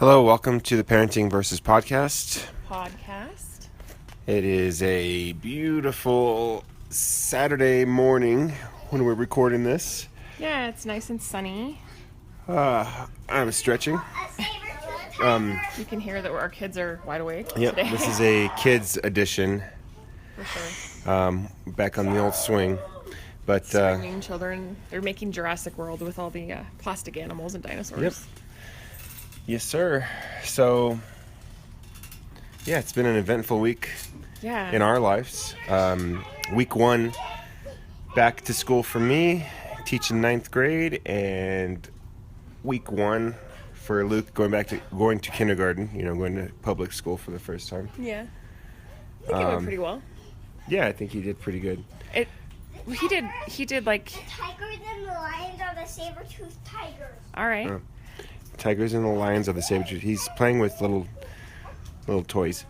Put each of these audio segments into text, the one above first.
Hello, welcome to the Parenting Versus Podcast. It is a beautiful Saturday morning when we're recording this. Yeah, it's nice and sunny. I'm stretching. You can hear that our kids are wide awake today. This is a kids edition. For sure. Back on the old swing. But Screaming children. They're making Jurassic World with all the plastic animals and dinosaurs. Yep. Yes, sir. So, yeah, it's been an eventful week in our lives. Week one, back to school for me, teaching ninth grade, and week one for Luke going to kindergarten. Going to public school for the first time. Yeah, I think it went pretty well. Yeah, I think he did pretty good. He did like The tigers and the lions are the saber-toothed tigers. all right. Oh. Tigers and the lions of the saber tooth. He's playing with little toys.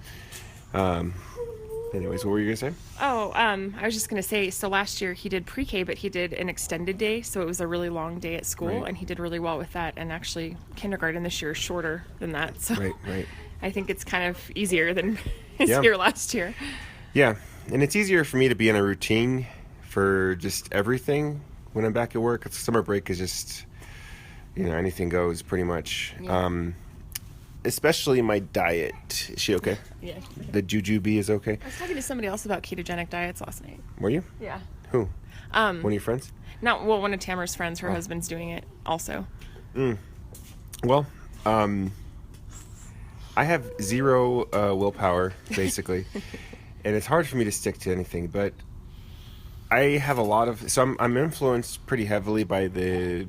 Anyways, what were you gonna say? I was just gonna say. So last year he did pre-K, but he did an extended day, so it was a really long day at school, Right. and he did really well with that. And actually, kindergarten this year is shorter than that, so Right. I think it's kind of easier than his Yeah. year last year. Yeah, and it's easier for me to be in a routine for just everything when I'm back at work. Summer break is just, anything goes pretty much. Yeah. Especially my diet. Is she okay? Yeah. The jujube is okay? I was talking to somebody else about ketogenic diets last night. Were you? Yeah. Who? One of your friends? One of Tamar's friends, her husband's doing it also. Well, I have zero willpower, basically. And it's hard for me to stick to anything, but I have a lot of... So I'm influenced pretty heavily by the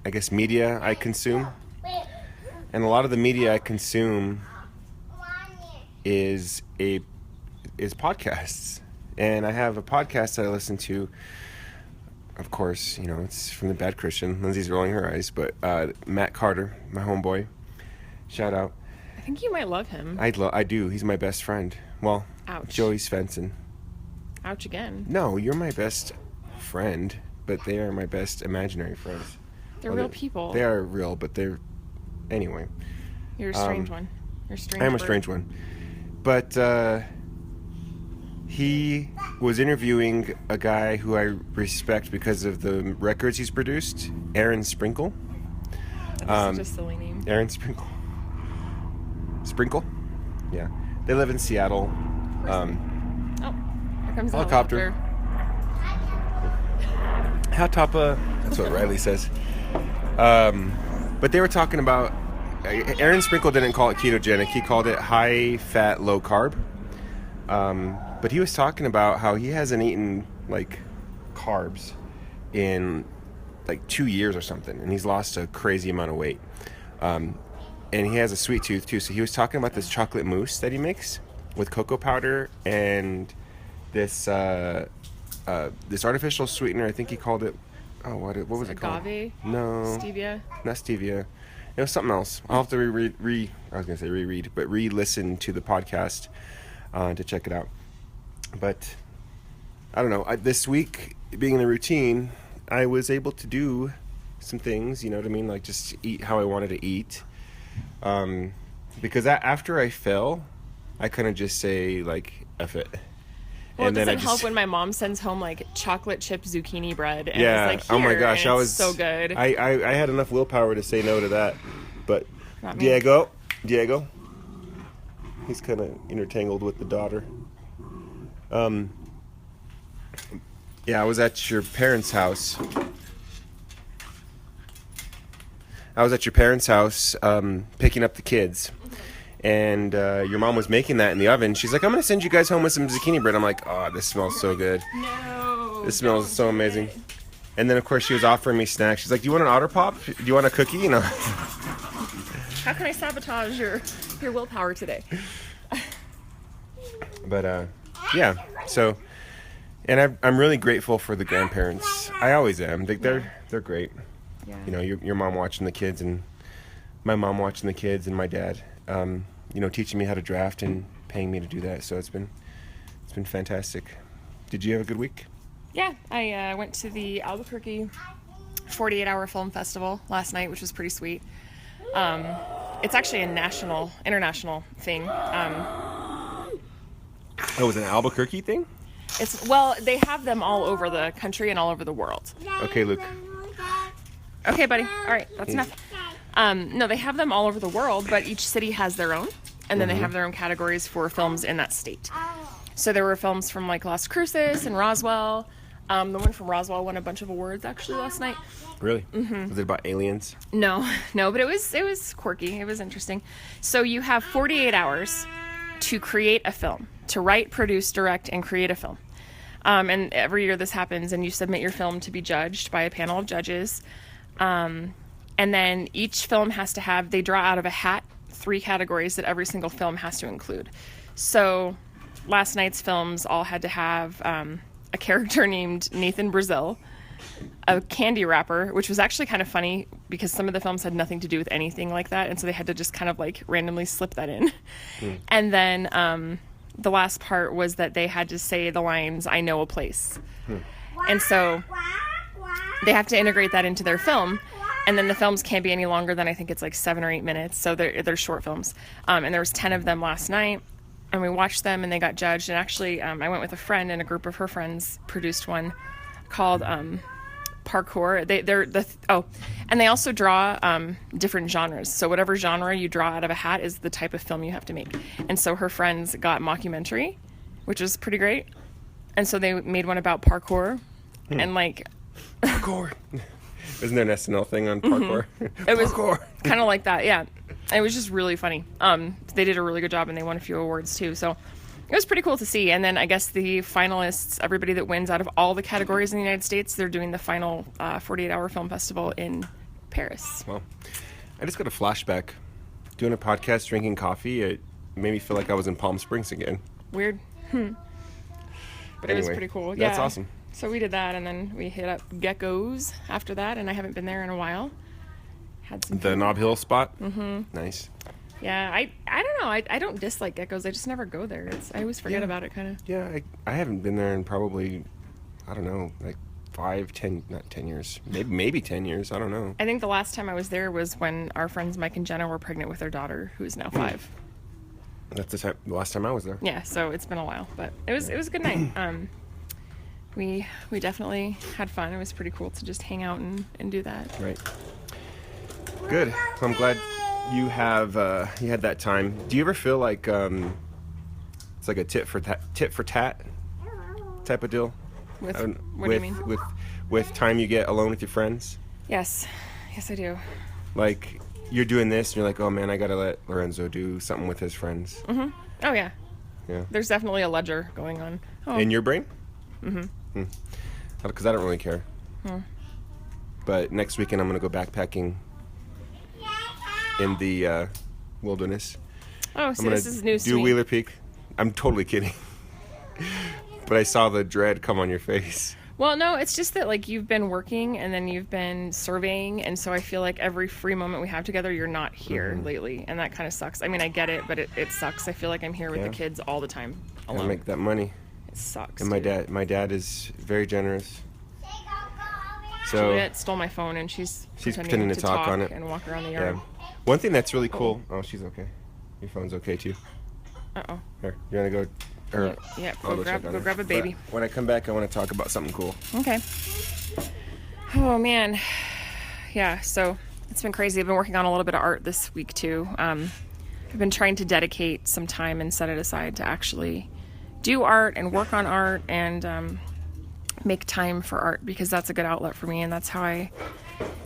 I guess, media I consume. And a lot of the media I consume is podcasts. And I have a podcast that I listen to. Of course, it's from the Bad Christian. Lindsay's rolling her eyes, but Matt Carter, my homeboy, shout out. I think you might love him. I do. He's my best friend. Well, Ouch. Joey Svensson. Ouch again. No, you're my best friend, but they are my best imaginary friends. They're real people. They are real, but they're... Anyway. You're a strange one. You're a strange I am a bird. strange one. But he was interviewing a guy who I respect because of the records he's produced, Aaron Sprinkle. That's such a silly name. Aaron Sprinkle. Sprinkle? Yeah. They live in Seattle. Here comes the Helicopter. Hatapa. That's what Riley says. But they were talking about... Aaron Sprinkle didn't call it ketogenic. He called it high-fat, low-carb. But he was talking about how he hasn't eaten, carbs in, 2 years or something. And he's lost a crazy amount of weight. And he has a sweet tooth, too. So he was talking about this chocolate mousse that he makes with cocoa powder and this artificial sweetener. I think he called it... Oh, what was it called? Agave? No. Stevia? Not stevia. It was something else. I'll have to re-listen to the podcast to check it out. But I don't know. This week, being in the routine, I was able to do some things. You know what I mean? Just eat how I wanted to eat. Because after I fell, I couldn't just say F it. Well, And it then doesn't help when my mom sends home chocolate chip zucchini bread. And Yeah. it's Here, Oh my gosh, and I it's was so good. I had enough willpower to say no to that, but Not me. Diego, he's kind of intertangled with the daughter. Yeah, I was at your parents' house. Picking up the kids. And your mom was making that in the oven. She's like, I'm going to send you guys home with some zucchini bread. I'm like, oh, this smells so good. No. This smells so amazing. And then, of course, she was offering me snacks. She's like, do you want an Otter Pop? Do you want a cookie? How can I sabotage your willpower today? But, yeah. So, and I'm really grateful for the grandparents. I always am. They're great. Yeah. Your mom watching the kids and my mom watching the kids and my dad, teaching me how to draft and paying me to do that. So it's been fantastic. Did you have a good week? Yeah, I went to the Albuquerque 48-hour film festival last night, which was pretty sweet. It's actually a international thing. Oh, it was an Albuquerque thing? They have them all over the country and all over the world. Okay, Luke. Okay, buddy. All right, that's enough. No, they have them all over the world, but each city has their own, and then they have their own categories for films in that state. So there were films from like Las Cruces and Roswell. The one from Roswell won a bunch of awards actually last night. Really? Mm-hmm. Was it about aliens? No, but it was quirky. It was interesting. So you have 48 hours to create a film, to write, produce, direct, and create a film. And every year this happens, and you submit your film to be judged by a panel of judges. And then each film has to have, they draw out of a hat 3 categories that every single film has to include. So last night's films all had to have a character named Nathan Brazil, a candy wrapper, which was actually kind of funny because some of the films had nothing to do with anything like that, and so they had to just kind of like randomly slip that in. And then the last part was that they had to say the lines, "I know a place." And so they have to integrate that into their film, and then the films can't be any longer than, I think it's like 7 or 8 minutes, so they're short films. And there was 10 of them last night, and we watched them, and they got judged. And actually, I went with a friend, and a group of her friends produced one called Parkour. And they also draw different genres. So whatever genre you draw out of a hat is the type of film you have to make. And so her friends got mockumentary, which was pretty great. And so they made one about parkour, and like Parkour. Isn't there an SNL thing on parkour? it was kind of like that. Yeah, it was just really funny. They did a really good job, and they won a few awards too. So it was pretty cool to see. And then I guess the finalists, everybody that wins out of all the categories in the United States, they're doing the final 48-hour film festival in Paris. Well, I just got a flashback. Doing a podcast, drinking coffee, it made me feel like I was in Palm Springs again. Weird. But it was pretty cool. That's yeah. awesome. So we did that, and then we hit up Gecko's after that, and I haven't been there in a while. Had some The Nob Hill spot? Mm-hmm. Nice. Yeah, I don't know. I don't dislike Gecko's. I just never go there. I always forget about it, kind of. Yeah, I haven't been there in probably, I don't know, like not 10 years. Maybe 10 years. I don't know. I think the last time I was there was when our friends Mike and Jenna were pregnant with their daughter, who's now 5. That's the last time I was there. Yeah, so it's been a while, but it was a good night. We definitely had fun. It was pretty cool to just hang out and do that. Right. Good. I'm glad you had that time. Do you ever feel like it's like a tit for tat type of deal? What do you mean? With time you get alone with your friends? Yes, I do. Like you're doing this and you're like, oh man, I gotta let Lorenzo do something with his friends. Mm-hmm. Oh yeah. Yeah. There's definitely a ledger going on. Oh. In your brain? Mm-hmm. Because I don't really care. But next weekend I'm gonna go backpacking in the wilderness. Oh, so this is news to do me. Wheeler Peak. I'm totally kidding. But I saw the dread come on your face. Well, no, it's just that like you've been working and then you've been surveying, and so I feel like every free moment we have together, you're not here lately, and that kind of sucks. I mean, I get it, but it sucks. I feel like I'm here with the kids all the time, alone. I make that money. It sucks. And my dad is very generous. So Juliet stole my phone, and she's pretending to talk on it and walk around the yard. Yeah. One thing that's really cool. Oh, she's okay. Your phone's okay too. Uh-oh. Here, you wanna go? Or, Yeah, I'll go grab a baby. But when I come back, I want to talk about something cool. Okay. Oh man, yeah. So it's been crazy. I've been working on a little bit of art this week too. I've been trying to dedicate some time and set it aside to actually do art and work on art and make time for art, because that's a good outlet for me, and that's how I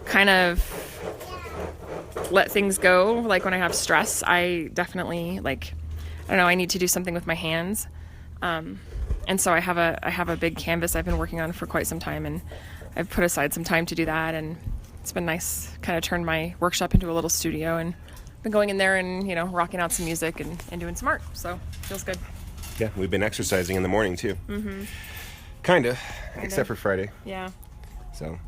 kind of let things go. Like when I have stress, I definitely I don't know, I need to do something with my hands. And so I have a big canvas I've been working on for quite some time, and I've put aside some time to do that, and it's been nice. Kind of turned my workshop into a little studio, and been going in there and, rocking out some music and doing some art. So it feels good. Yeah, we've been exercising in the morning too. Mm-hmm. Kinda, except for Friday. Yeah. So.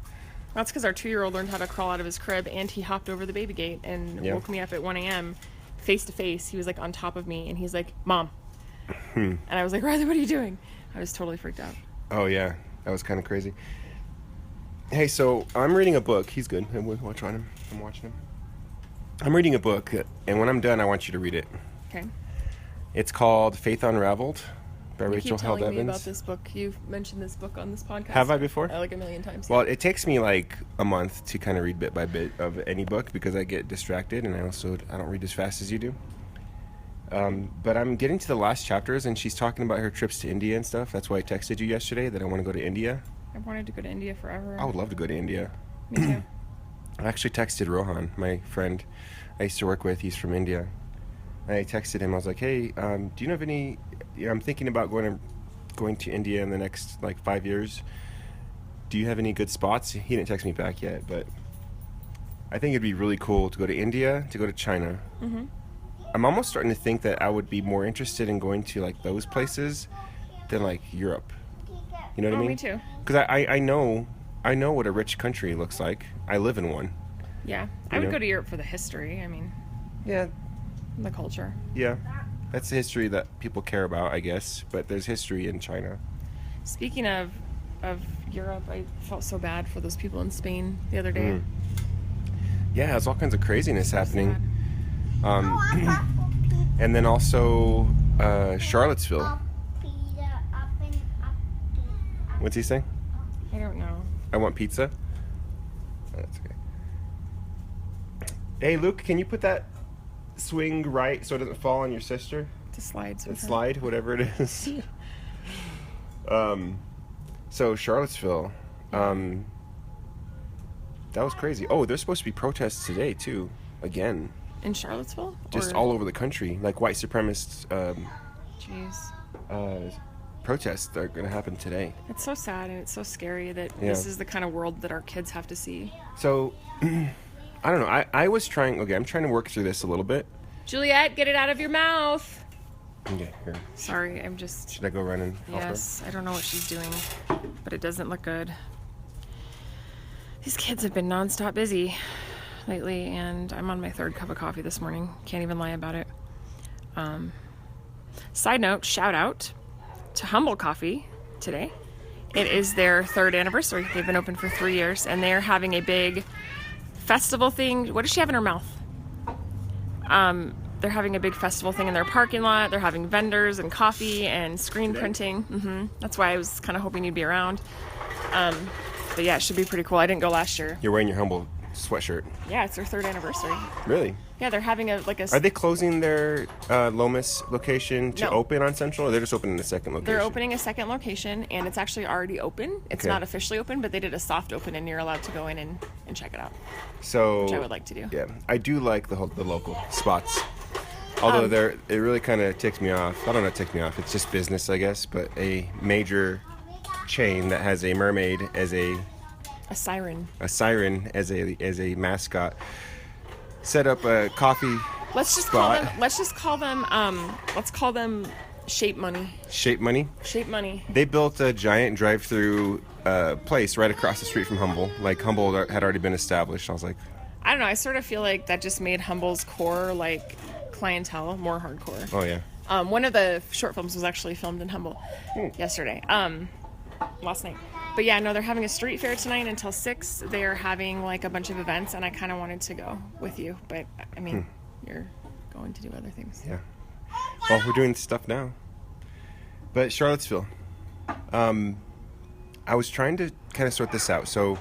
That's because our 2-year-old learned how to crawl out of his crib, and he hopped over the baby gate and woke me up at 1 a.m. face to face. He was like on top of me, and he's like, "Mom." And I was like, "Riley, what are you doing?" I was totally freaked out. Oh yeah, that was kind of crazy. Hey, so I'm reading a book. He's good. I'm watching him. I'm reading a book, and when I'm done, I want you to read it. Okay. It's called Faith Unraveled by You Rachel keep Held telling me about Evans. this book. You've mentioned this book on this podcast. Have I before? Like a million times. Well, it takes me like a month to kind of read bit by bit of any book because I get distracted, and I don't read as fast as you do. But I'm getting to the last chapters, and she's talking about her trips to India and stuff. That's why I texted you yesterday that I want to go to India. I've wanted to go to India forever. I would love to go to India. Me too. I actually texted Rohan, my friend I used to work with. He's from India. And I texted him. I was like, "Hey, do you know of any? I'm thinking about going to India in the next like 5 years. Do you have any good spots?" He didn't text me back yet, but I think it'd be really cool to go to India, to go to China. Mm-hmm. I'm almost starting to think that I would be more interested in going to like those places than like Europe. You know what I mean? Me too. Because I know what a rich country looks like. I live in one. Yeah. I You would know? go to Europe for the history. I mean, Yeah, the culture. yeah. That's the history that people care about, I guess. But there's history in China. Speaking of Europe, I felt so bad for those people in Spain the other day. Mm. Yeah, there's all kinds of craziness happening. And then also Charlottesville. What's he saying? I don't know. I want pizza. That's okay. Hey, Luke, can you put that swing right so it doesn't fall on your sister? The slides. And with her. slide, whatever it is. So Charlottesville, that was crazy. Oh, there's supposed to be protests today too, again, In Charlottesville? just Or- all over the country. Like white supremacist Jeez. protests that are going to happen today. It's so sad and it's so scary that Yeah. this is the kind of world that our kids have to see. So, I don't know. I was trying. Okay, I'm trying to work through this a little bit. Juliet, get it out of your mouth. Okay, here. Sorry, I'm just. Should I go run and help her? Yes, I don't know what she's doing, but it doesn't look good. These kids have been nonstop busy lately, and I'm on my third cup of coffee this morning. Can't even lie about it. Side note, shout out to Humble Coffee today. It is their 3rd anniversary. They've been open for 3 years, and they're having a big festival thing. What does she have in her mouth? They're having a big festival thing in their parking lot. They're having vendors and coffee and screen printing. That's why I was kind of hoping you'd be around. But yeah, it should be pretty cool. I didn't go last year. You're wearing your Humble sweatshirt. Yeah, it's their 3rd anniversary. Really? Yeah, they're having a Are they closing their Lomas location to No. open on Central, or they're just opening the second location? They're opening a second location, and it's actually already open. It's Okay. not officially open, but they did a soft open, and you're allowed to go in and check it out, So which I would like to do. Yeah, I do like the local spots. Although it really kind of ticks me off. I don't know, it ticks me off. It's just business, I guess. But a major chain that has a mermaid as a siren. siren as a mascot set up a coffee Let's just spot. call them Shape Money. Shape Money. Shape Money. They built a giant drive-through place right across the street from Humble. Like Humble had already been established. I was like, I don't know. I sort of feel like that just made Humble's core clientele more hardcore. oh yeah. One of the short films was actually filmed in Humble yesterday. Last night. But yeah, no, they're having a street fair tonight until 6. They're having like a bunch of events, and I kind of wanted to go with you, but I mean, you're going to do other things. Yeah. Well, we're doing stuff now. But Charlottesville, I was trying to kind of sort this out. So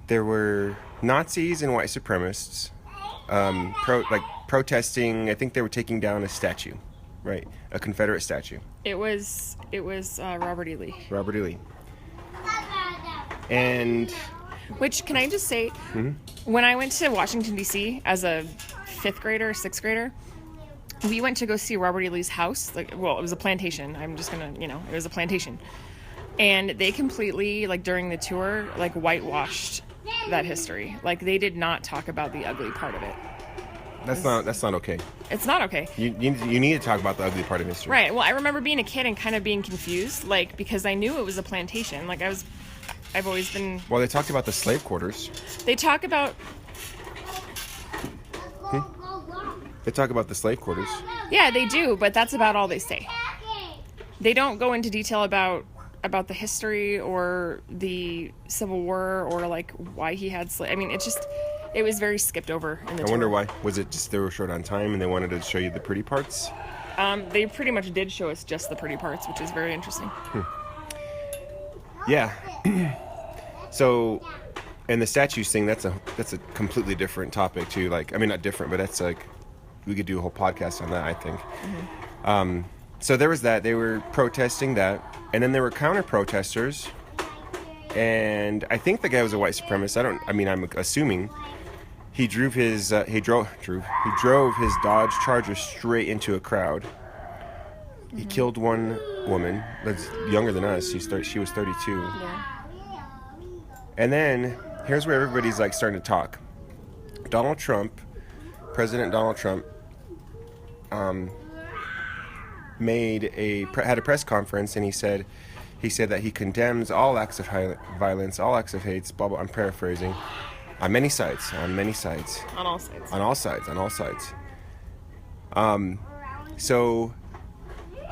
there were Nazis and white supremacists protesting. I think they were taking down a statue, right? A Confederate statue. It was Robert E. Lee. Robert E. Lee. And Which, can I just say, when I went to Washington, D.C. as a 5th grader, 6th grader, we went to go see Robert E. Lee's house. It was a plantation. I'm just going to, it was a plantation. And they completely, during the tour, whitewashed that history. They did not talk about the ugly part of it. that's not okay. It's not okay. You need to talk about the ugly part of history. Right. Well, I remember being a kid and kind of being confused, because I knew it was a plantation. I've always been... Well, they talked about the slave quarters. They talk about... They talk about the slave quarters. Yeah, they do, but that's about all they say. They don't go into detail about the history or the Civil War or why he had slaves. I mean, it's just It was very skipped over in the I tour. wonder why. Was it just they were short on time and they wanted to show you the pretty parts? They pretty much did show us just the pretty parts, which is very interesting. Yeah. So, and the statues thing, that's a completely different topic too. Like, I mean, not different, but that's like, we could do a whole podcast on that, I think. So there was that. They were protesting that. And then there were counter-protesters. And I think the guy was a white supremacist. I'm assuming. He drove his Dodge Charger straight into a crowd. He killed one woman that's younger than us. She was 32. Yeah. And then here's where everybody's like starting to talk. President Donald Trump, had a press conference, and he said that he condemns all acts of violence, all acts of hate. Blah blah. I'm paraphrasing. On many sides. On all sides. So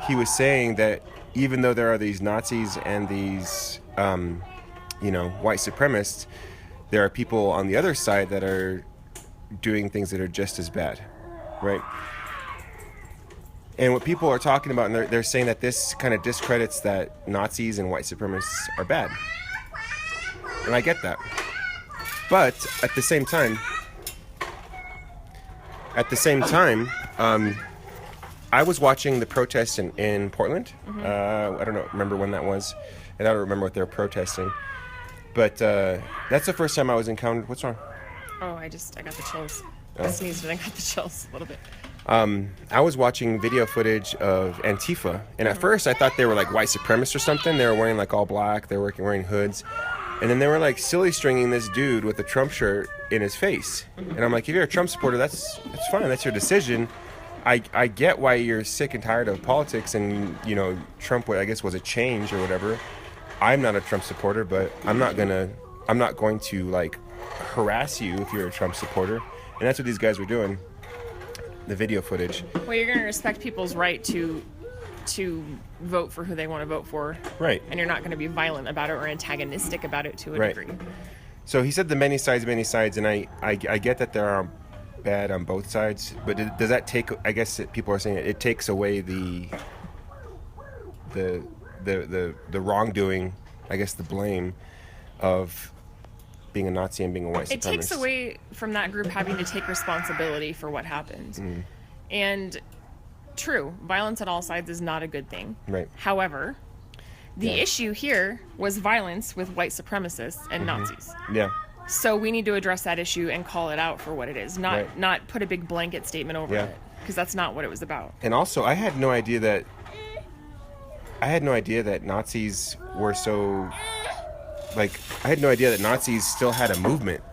he was saying that even though there are these Nazis and these, white supremacists, there are people on the other side that are doing things that are just as bad, right? And what people are talking about, and they're saying that this kind of discredits that Nazis and white supremacists are bad. And I get that. But at the same time, I was watching the protests in Portland. I don't remember when that was, and I don't remember what they were protesting. But that's the first time I was encountered. What's wrong? Oh, I got the chills. I sneezed and I got the chills a little bit. I was watching video footage of Antifa, and at first I thought they were like white supremacists or something. They were wearing like all black. They were wearing hoods. And then they were like silly stringing this dude with a Trump shirt in his face. And I'm like, if you're a Trump supporter, that's fine. That's your decision. I get why you're sick and tired of politics, and Trump, I guess, was a change or whatever. I'm not a Trump supporter, but I'm not going to like harass you if you're a Trump supporter. And that's what these guys were doing. The video footage. Well, you're going to respect people's right to vote for who they want to vote for. Right. And you're not going to be violent about it or antagonistic about it to a Right. degree. So he said the many sides, and I get that there are bad on both sides, but does that take, I guess people are saying it takes away the wrongdoing, I guess the blame of being a Nazi and being a white supremacist. It takes away from that group having to take responsibility for what happened. And true, violence on all sides is not a good thing. Right. However, the issue here was violence with white supremacists and Nazis. Yeah. So we need to address that issue and call it out for what it is, not Right. not put a big blanket statement over Yeah. it, because that's not what it was about. And also, I had no idea that Nazis were so, like, I had no idea that Nazis still had a movement.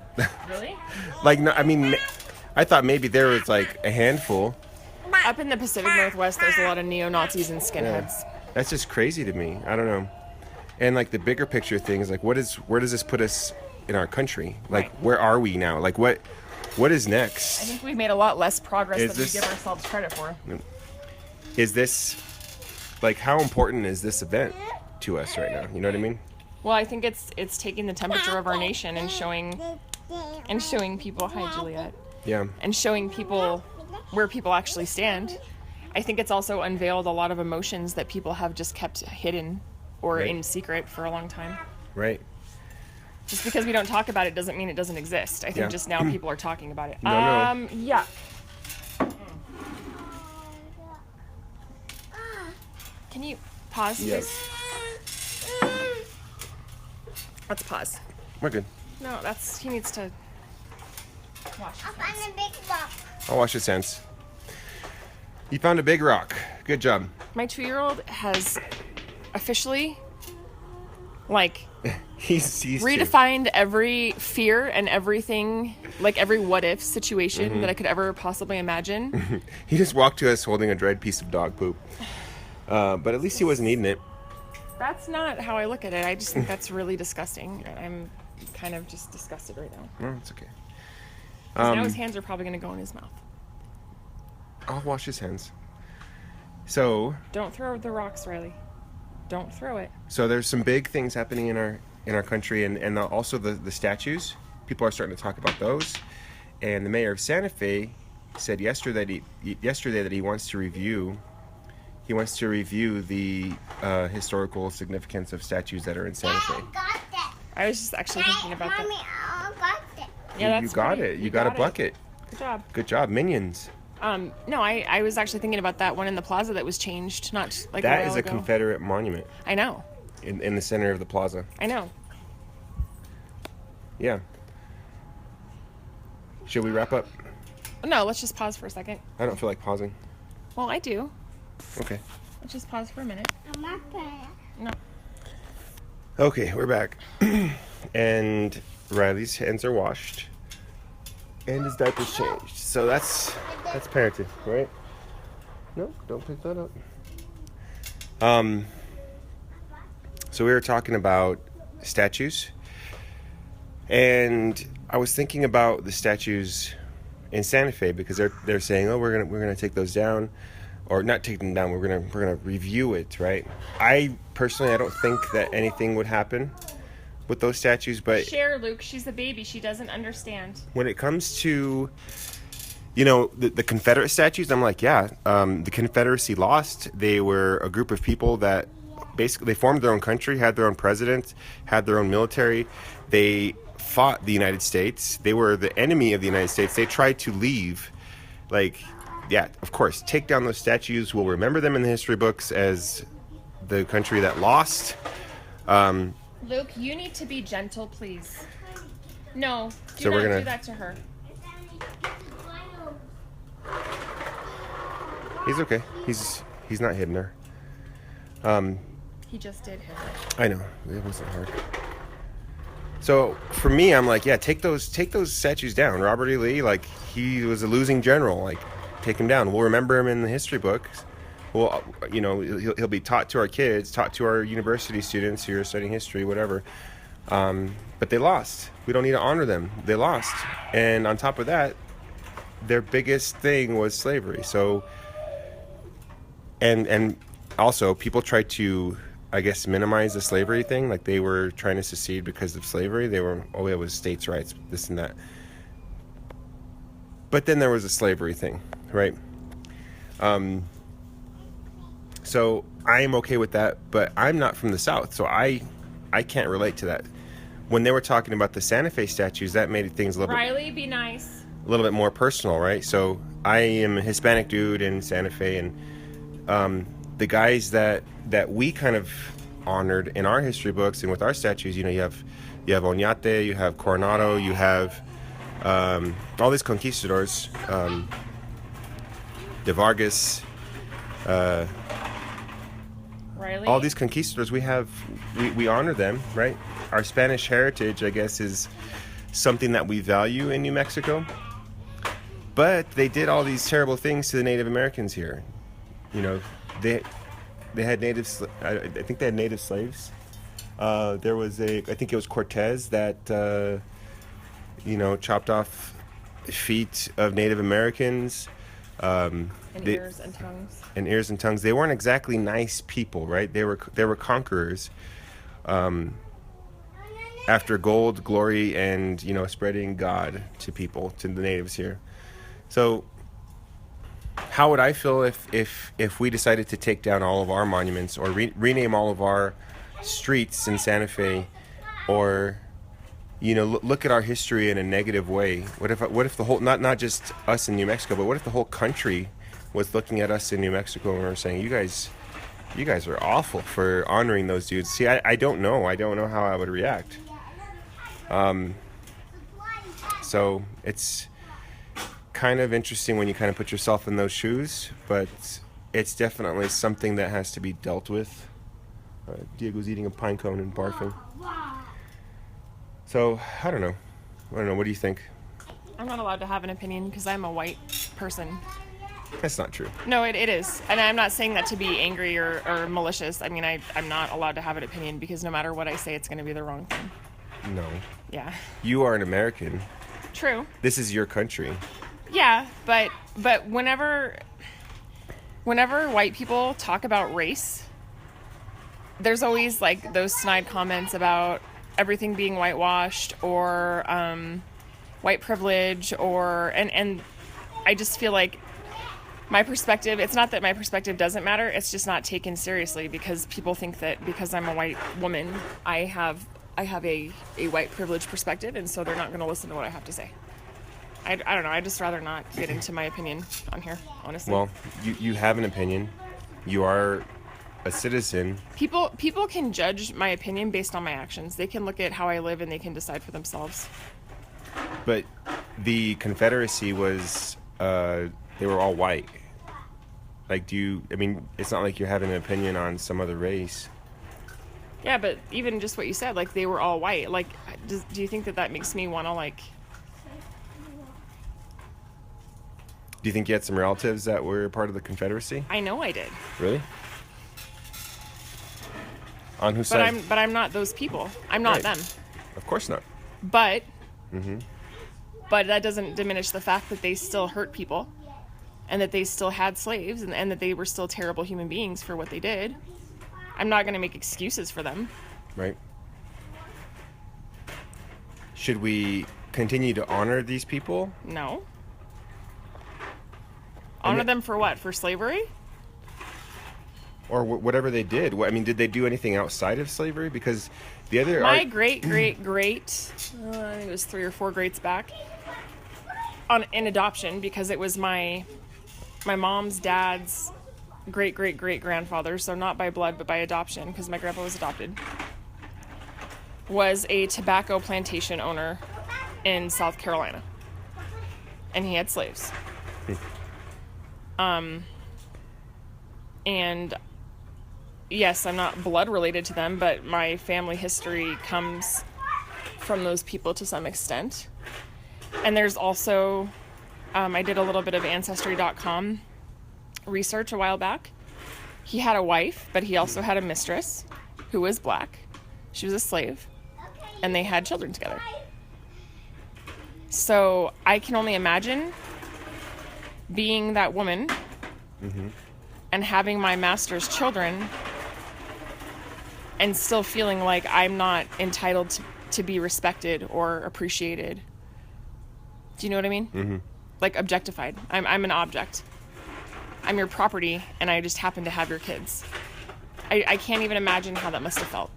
Really? Like, no, I mean, I thought maybe there was like a handful. Up in the Pacific Northwest, there's a lot of neo-Nazis and skinheads. That's just crazy to me. I don't know. And like the bigger picture things, like where does this put us in our country? Like, Right. where are we now? Like, what is I next? think we've made a lot less progress Is than this- we give ourselves credit for. Is this, like, how important is this event to us right now? You know what I mean? Well, I think it's taking the temperature of our nation and showing people, hi Juliet, Yeah. and showing people where people actually stand. I think it's also unveiled a lot of emotions that people have just kept hidden or Right. in secret for a long time. Right. Just because we don't talk about it doesn't mean it doesn't exist. I think Yeah. just now people are talking about it. No. Yeah. Can you pause, Yes. please? Let's pause. We're good. No, he needs to watch. I found a big rock. I'll wash his hands. You found a big rock. Good job. My 2-year-old has officially, like, He's redefined every fear and everything, like every what if situation that I could ever possibly imagine. He just walked to us holding a dried piece of dog poop. But at least he wasn't eating it. That's not how I look at it. I just think that's really disgusting. I'm kind of just disgusted right now. No, it's okay. 'Cause now his hands are probably going to go in his mouth. I'll wash his hands. So Don't throw the rocks, Riley. Don't throw it. there's some big things happening in our country, and also the statues. People are starting to talk about those. And the mayor of Santa Fe said yesterday that he wants to review the historical significance of statues that are in Santa Fe. I got that. I was just actually thinking about Mommy, that. I got that. Yeah, that's You got pretty- it. You got a it. bucket. Good job. Good job, Minions. No, I was actually thinking about that one in the plaza that was changed, not like That a is while a ago. Confederate monument I know. in the center of the plaza. I know. Yeah. Should we wrap up? No, let's just pause for a second. I don't feel like pausing. Well, I do. Okay. Let's just pause for a minute. I'm not playing. No. Okay, we're back. And Riley's hands are washed. And his diaper's changed. So that's parenting, right? No, don't pick that up. So we were talking about statues. And I was thinking about the statues in Santa Fe because they're saying, "Oh, we're gonna take those down." Or not take them down. We're gonna review it, right? I personally don't think that anything would happen with those statues, but Share, Luke. She's a baby. She doesn't understand. when it comes to, the Confederate statues, I'm like, yeah, the Confederacy lost. They were a group of people that basically they formed their own country, had their own president, had their own military. They fought the United States. They were the enemy of the United States. They tried to leave, yeah, of course, take down those statues. We'll remember them in the history books as the country that lost. Luke, you need to be gentle, please. No, do So not we're gonna- do that to her. He's okay. He's not hitting her. He just did hit her. I know it wasn't hard. So for me, I'm like, yeah, take those statues down. Robert E. Lee, he was a losing general. Take him down. We'll remember him in the history books. Well, he'll be taught to our kids, taught to our university students who are studying history, whatever. But they lost. We don't need to honor them. They lost. And on top of that, their biggest thing was slavery. So, and also people tried to, I guess, minimize the slavery thing. Like they were trying to secede because of slavery. They were, it was states' rights, this and that. But then there was a slavery thing, right? So I am okay with that, but I'm not from the South, so I can't relate to that. When they were talking about the Santa Fe statues, that made things a little Riley, be nice. bit more personal, right? So I am a Hispanic dude in Santa Fe, and the guys that we kind of honored in our history books and with our statues, you have Oñate, you have Coronado, you have all these conquistadors, De Vargas, Riley. all these conquistadors. We honor them, right? Our Spanish heritage, I guess, is something that we value in New Mexico. But they did all these terrible things to the Native Americans here. They had I think they had native slaves. There was I think it was Cortez that chopped off feet of Native Americans. And ears and tongues. And ears and tongues. They weren't exactly nice people, right? They were conquerors. After gold, glory, and spreading God to people, to the natives here. So, how would I feel if we decided to take down all of our monuments or rename all of our streets in Santa Fe, or look at our history in a negative way? What if the whole, not just us in New Mexico, but what if the whole country was looking at us in New Mexico and were saying, you guys are awful for honoring those dudes? See, I don't know. I don't know how I would react. So it's kind of interesting when you kind of put yourself in those shoes, but it's definitely something that has to be dealt with. Diego's eating a pine cone and barfing. So, I don't know. What do you think? I'm not allowed to have an opinion because I'm a white person. That's not true. No, it is. And I'm not saying that to be angry or malicious. I mean, I'm not allowed to have an opinion because no matter what I say, it's going to be the wrong thing. No. Yeah. You are an American. True. This is your country. Yeah, but whenever white people talk about race, there's always those snide comments about everything being whitewashed or white privilege and I just feel like my perspective, it's not that my perspective doesn't matter, it's just not taken seriously because people think that because I'm a white woman, I have a white privilege perspective, and so they're not going to listen to what I have to say. I don't know, I'd just rather not get into my opinion on here, honestly. Well, you have an opinion. You are a citizen. People can judge my opinion based on my actions. They can look at how I live and they can decide for themselves. But the Confederacy was, they were all white. Like, it's not like you're having an opinion on some other race. Yeah, but even just what you said, like, they were all white. Like, do you think that makes me want to, like... Do you think you had some relatives that were part of the Confederacy? I know I did. Really? On whose side? But I'm not those people. I'm not them. Of course not. But... But that doesn't diminish the fact that they still hurt people and that they still had slaves and that they were still terrible human beings for what they did. I'm not going to make excuses for them. Right. Should we continue to honor these people? No. Honor them for what? For slavery? Or whatever they did. I mean, did they do anything outside of slavery? Because the other... My great, I think it was 3 or 4 greats back, in adoption, because it was my mom's dad's great-great-great-grandfather, so not by blood, but by adoption, because my grandpa was adopted, was a tobacco plantation owner in South Carolina. And he had slaves. And yes, I'm not blood related to them, but my family history comes from those people to some extent. And there's also, I did a little bit of Ancestry.com research a while back. He had a wife, but he also had a mistress who was black. She was a slave, and they had children together. So I can only imagine being that woman and having my master's children and still feeling like I'm not entitled to be respected or appreciated. Do you know what I mean? Like objectified. I'm an object. I'm your property, and I just happen to have your kids. I can't even imagine how that must have felt.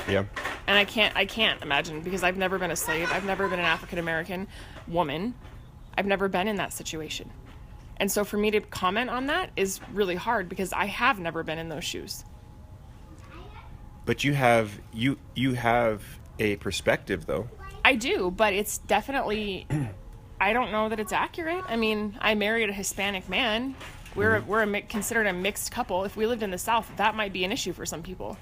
Yeah. And I can't imagine, because I've never been a slave. I've never been an African American woman. I've never been in that situation. And so for me to comment on that is really hard, because I have never been in those shoes. But you have a perspective, though. I do, but it's definitely, I don't know that it's accurate. I mean, I married a Hispanic man. We're considered a mixed couple. If we lived in the South, that might be an issue for some people.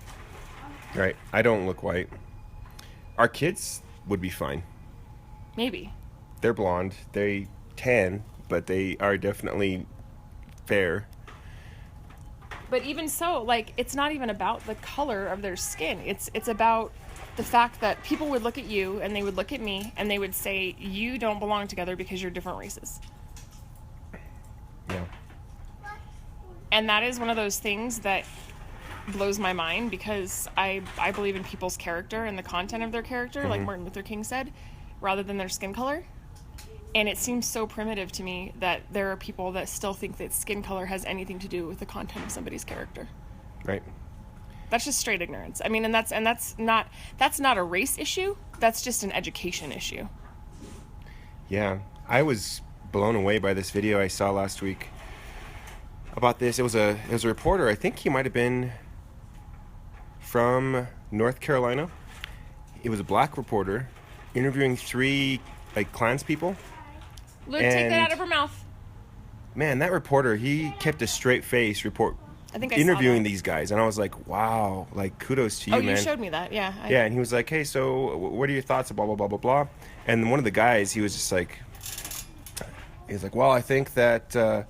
Right. I don't look white. Our kids would be fine. Maybe. They're blonde. They tan, but they are definitely fair. But even so, like, it's not even about the color of their skin. It's about the fact that people would look at you and they would look at me and they would say, you don't belong together because you're different races. Yeah. And that is one of those things that blows my mind, because I believe in people's character and the content of their character, like Martin Luther King said, rather than their skin color. And it seems so primitive to me that there are people that still think that skin color has anything to do with the content of somebody's character. Right. That's just straight ignorance. I mean, and that's not a race issue. That's just an education issue. Yeah. I was blown away by this video I saw last week about this. It was a reporter. I think he might have been from North Carolina. It was a black reporter interviewing 3 Klans people. Luke, take that out of her mouth. Man, that reporter, he kept a straight face I think I interviewing saw that. these guys, and I was like, wow, like, kudos to you, man. You showed me that, yeah. Yeah, and he was like, hey, so what are your thoughts, blah, blah, blah, blah, blah. And one of the guys, he was just like, well, I think that the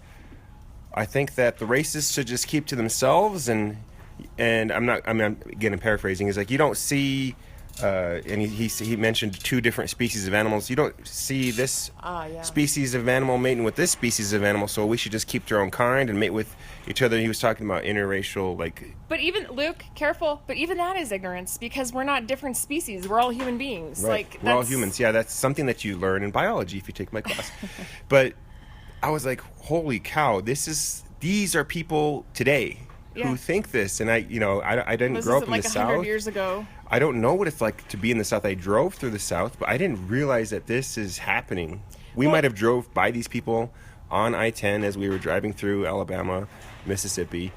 racists should just keep to themselves, and I'm paraphrasing. He's like, you don't see and he mentioned 2 different species of animals. You don't see this Yeah. species of animal mating with this species of animal, so we should just keep to our own kind and mate with each other. He was talking about interracial, like... But even, Luke, careful, but even that is ignorance, because we're not different species. We're all human beings. Right. Like, We're all that's- humans. Yeah, that's something that you learn in biology if you take my class. But I was like, holy cow, these are people today Yeah. who think this. And I didn't This grow up isn't in like the 100 South. years ago. I don't know what it's like to be in the South. I drove through the South, but I didn't realize that this is happening. We Well- might have drove by these people on I-10 as we were driving through Alabama, Mississippi,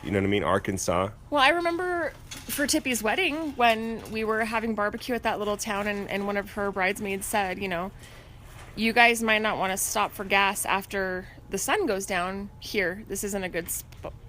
you know what I mean, Arkansas. Well, I remember for Tippy's wedding when we were having barbecue at that little town, and one of her bridesmaids said, you guys might not want to stop for gas after the sun goes down here. This isn't a good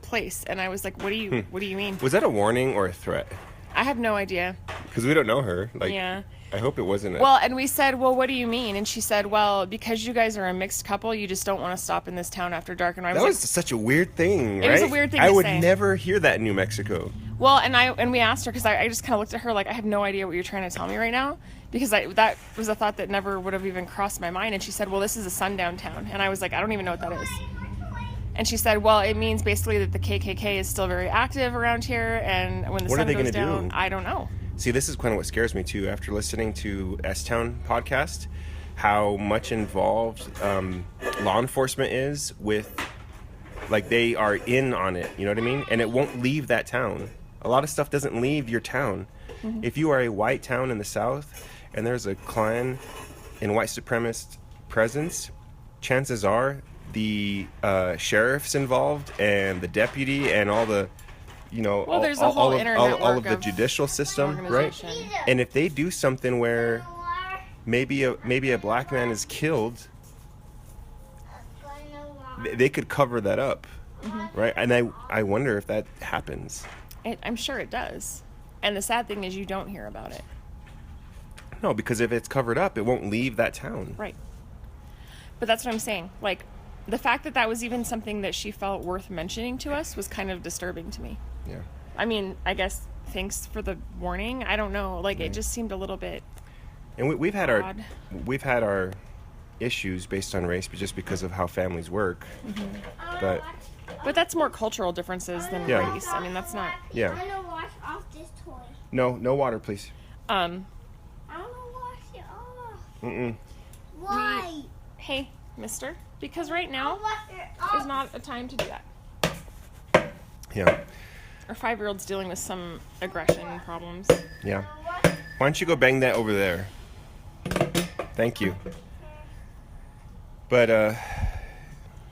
place. And I was like, what do you mean? Was that a warning or a threat? I have no idea. Because we don't know her. Like, Yeah. I hope it wasn't. Well, and we said, well, what do you mean? And she said, well, because you guys are a mixed couple, you just don't want to stop in this town after dark. And I was that like, was such a weird thing, right? It was a weird thing I to would say. never hear that in New Mexico. well, and we asked her, because I just kind of looked at her like, I have no idea what you're trying to tell me right now, because that was a thought that never would have even crossed my mind. And she said, well, this is a sundown town. And I was like, I don't even know what that is. And she said, well, it means basically that the KKK is still very active around here, and when the What are sun they goes gonna down, do? I don't know. See, this is kind of what scares me too. After listening to S-Town podcast, how much involved law enforcement is with, like, they are in on it. You know what I mean? And it won't leave that town. A lot of stuff doesn't leave your town. Mm-hmm. If you are a white town in the South, and there's a Klan and white supremacist presence, chances are the sheriff's involved and the deputy and all the, Well, there's a whole inner all network of the of judicial system, right? organization. And if they do something where maybe a black man is killed, they could cover that up, right? And I wonder if that happens. I'm sure it does. And the sad thing is you don't hear about it. No, because if it's covered up, it won't leave that town. Right. But that's what I'm saying. Like, the fact that was even something that she felt worth mentioning to us was kind of disturbing to me. Yeah. I mean, I guess thanks for the warning. I don't know. Like, it just seemed a little bit And we've had odd. our issues based on race, but just because of how families work. But But that's more cultural differences than Yeah. race. I mean, that's not. yeah, I want to wash off this toy. no water, please. I want to wash it off. Mm-mm. Why? Hey, mister, because right I'll now wash it off. is not a time to do that. Yeah, Our 5-year-old's dealing with some aggression problems. yeah. Why don't you go bang that over there? Thank you. But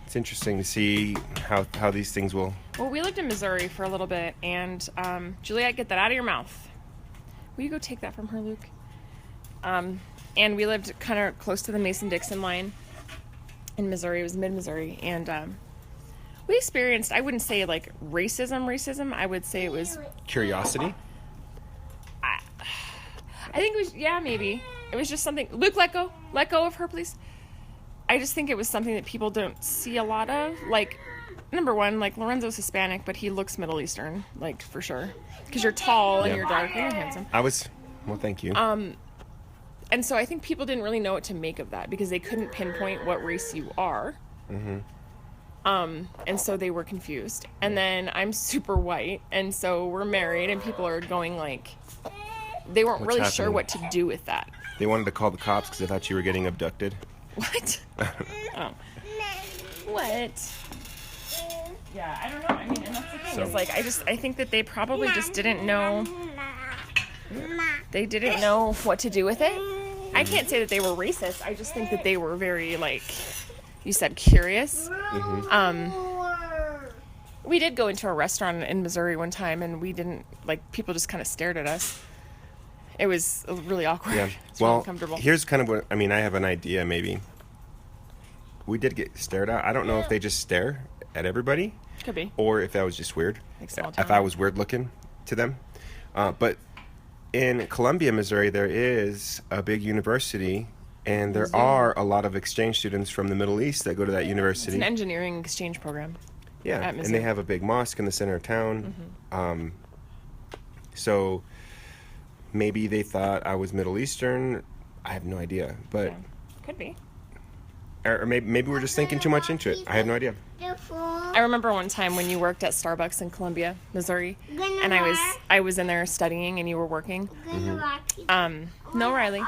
it's interesting to see how these things will. Well, we lived in Missouri for a little bit, and Juliet, get that out of your mouth. Will you go take that from her, Luke? And we lived kind of close to the Mason-Dixon line in Missouri. It was mid-Missouri, and we experienced, I wouldn't say like racism. I would say it was, Curiosity. I think it was, yeah, maybe. It was just something, Luke, let go of her, please. I just think it was something that people don't see a lot of. Like, number one, like, Lorenzo's Hispanic, but he looks Middle Eastern, like, for sure. Because you're tall and Yeah. you're dark and you're handsome. Well, thank you. And so I think people didn't really know what to make of that because they couldn't pinpoint what race you are. And so they were confused. And then I'm super white, and so we're married, and people are going like, they weren't What's really sure happening? what to do with that. They wanted to call the cops because they thought you were getting abducted. What? Oh. What? Yeah, I don't know. I mean, and that's the thing. So- Is like, I think that they probably just didn't know. They didn't know what to do with it. I can't say that they were racist. I just think that they were very, like, you said, curious. We did go into a restaurant in Missouri one time, and we didn't, like, people just kind of stared at us. It was really awkward. Yeah. It's really Well, uncomfortable. here's kind of what I mean. I have an idea. Maybe we did get stared at. I don't know if they just stare at everybody, Could be. or if that was just weird. Like small If town. I was weird looking to them, but in Columbia, Missouri, there is a big university, and there are a lot of exchange students from the Middle East that go to that It's university. an engineering exchange program. Yeah, at and they Missouri. have a big mosque in the center of town. So Maybe they thought I was Middle Eastern. I have no idea. But Yeah. Could be. or maybe we're just thinking too much into it. I have no idea. I remember one time when you worked at Starbucks in Columbia, Missouri, and I was in there studying and you were working. No, Riley.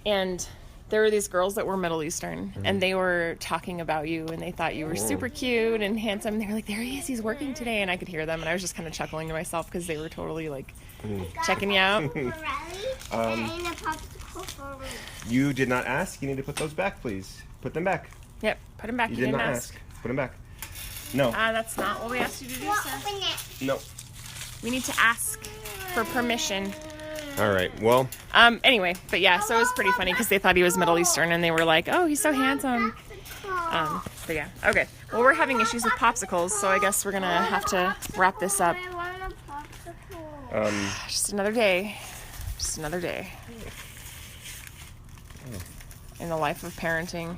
And there were these girls that were Middle Eastern, and they were talking about you, and they thought you were super cute and handsome. They were like, there he is, he's working today. And I could hear them, and I was just kind of chuckling to myself because they were totally, like, checking you out. You did not ask. You need to put those back, please. Put them back. Yep, put him back. You You did didn't not ask. Put them back. No. That's not what we asked you to do, sir. No. We need to ask for permission. All right. Well, Anyway, but yeah, so it was pretty funny because they thought he was Middle Eastern, and they were like, oh, he's so handsome. But yeah, okay. Well, we're having issues with popsicles, so I guess we're going to have to wrap this up. I want a popsicle. Just another day. Just another day. In the life of parenting.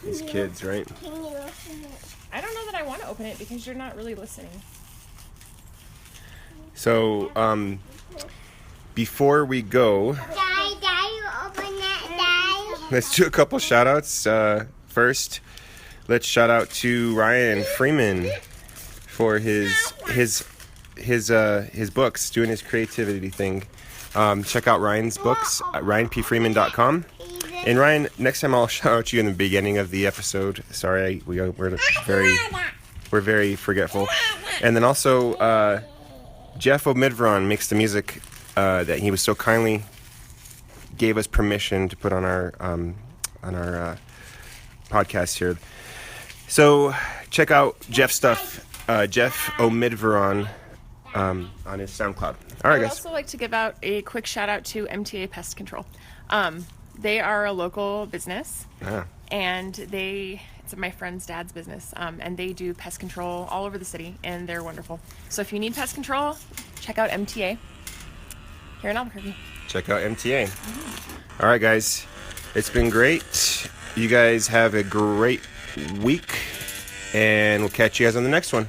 these kids, right? Can you open it? I don't know that I want to open it because you're not really listening. So, before we go, Daddy, open that, Daddy. let's do a couple shout outs. First, let's shout out to Ryan Freeman for his books, doing his creativity thing. Check out Ryan's books at ryanpfreeman.com. And Ryan, next time I'll shout out you in the beginning of the episode. Sorry, we're very forgetful. And then also, Jeff O'Midron makes the music that he was so kindly gave us permission to put on our podcast here. So check out Jeff's stuff, Jeff O'Midron, on his SoundCloud. All right, I'd guys. also like to give out a quick shout out to MTA Pest Control. They are a local business, and it's my friend's dad's business, and they do pest control all over the city, and they're wonderful. So if you need pest control, check out MTA here in Albuquerque. Check out MTA. All right, guys. It's been great. You guys have a great week, and we'll catch you guys on the next one.